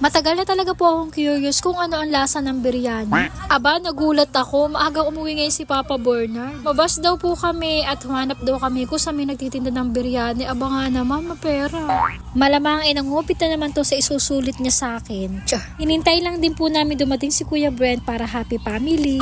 Matagal na talaga po akong curious kung ano ang lasa ng biryani. Aba, nagulat ako. Maagang umuwi ngayon si Papa Bernard. Mabas daw po kami at humanap daw kami kung saan may nagtitinda ng biryani. Aba nga naman, mapera. Malamang ay nangupit na naman to sa isusulit niya sa akin. Hinintay lang din po namin dumating si Kuya Brent para happy family.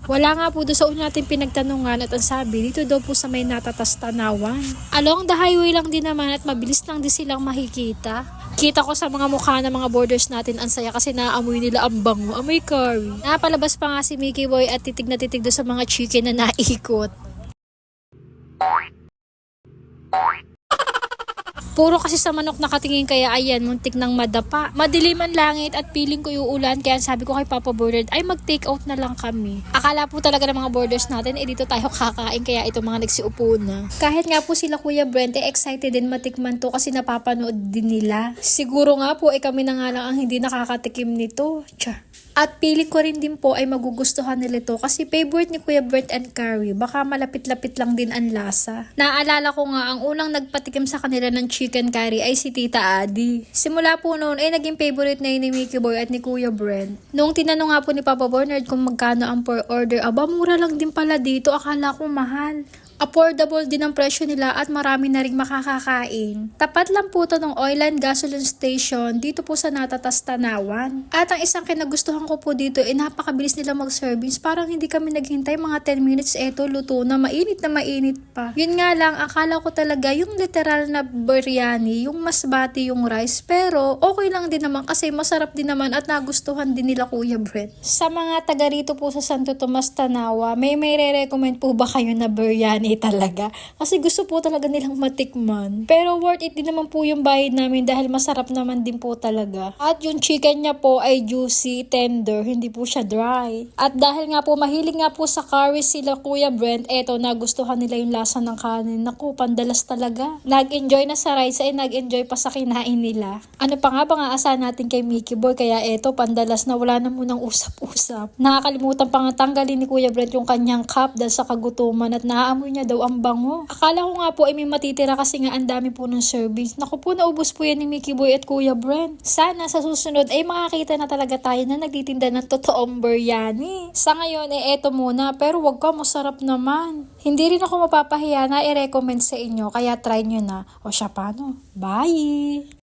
Wala nga po doon sa una natin pinagtanungan at ang sabi, dito daw po sa may natatas Tanawan. Along the highway lang din naman at mabilis lang din silang makikita. Kita ko sa mga mukha ng mga borders natin ang saya kasi naaamoy nila ang bango, amoy curry. Napalabas pa nga si Mickey Boy at titig na titig doon sa mga chicken na naikot. Puro kasi sa manok nakatingin kaya ayan, muntik ng madapa. Madilim ang langit at piling ko uulan kaya sabi ko kay Papa Bernard ay mag-take out na lang kami. Akala po talaga ng mga borders natin dito tayo kakain kaya ito mga nagsiupo na. Kahit nga po sila Kuya Brent excited din matikman to kasi napapanood din nila. Siguro nga po kami na nga lang ang hindi nakakatikim nito. At pili ko rin din po ay magugustuhan nila ito kasi favorite ni Kuya Brent and Carrie. Baka malapit-lapit lang din ang lasa. Naalala ko nga ang unang nagpatikim sa kanila ng chicken curry ay si Tita Adi. Simula po noon ay naging favorite na yun ni Mickey Boy at ni Kuya Brent. Noong tinanong nga po ni Papa Bernard kung magkano ang per order, aba mura lang din pala dito, akala ko mahal. Affordable din ang presyo nila at marami na rin makakakain. Tapat lang po ito ng oil and gasoline station dito po sa Natatas Tanawan. At ang isang kinagustuhan ko po dito napakabilis nila mag-servings. Parang hindi kami naghintay mga 10 minutes luto na mainit pa. Yun nga lang, akala ko talaga yung literal na biryani, yung masbati yung rice. Pero okay lang din naman kasi masarap din naman at nagustuhan din nila Kuya Brent. Sa mga taga rito po sa Santo Tomas Tanawa, may re-recommend po ba kayo na biryani talaga? Kasi gusto po talaga nilang matikman. Pero worth it din naman po yung bayad namin dahil masarap naman din po talaga. At yung chicken niya po ay juicy, tender, hindi po siya dry. At dahil nga po mahilig nga po sa curry sila Kuya Brent, nagustuhan nila yung lasa ng kanin. Naku, pandalas talaga. Nag-enjoy na sa rice nag-enjoy pa sa kinain nila. Ano pa nga ba nga asahan natin kay Mickey Boy kaya pandalas na wala na munang usap-usap. Nakakalimutan pa nga tanggalin ni Kuya Brent yung kanyang cup dahil sa kagutuman at naaamoy niya daw ang bango. Akala ko nga po may matitira kasi nga ang dami po ng service. Naku po, naubos po yan ni Mickey Boy at Kuya Brent. Sana sa susunod ay makakita na talaga tayo na nagtitinda ng totoong biryani. Sa ngayon eto muna pero wag ka, masarap naman. Hindi rin ako mapapahiya na i-recommend sa inyo kaya try nyo na. O siya paano? Bye!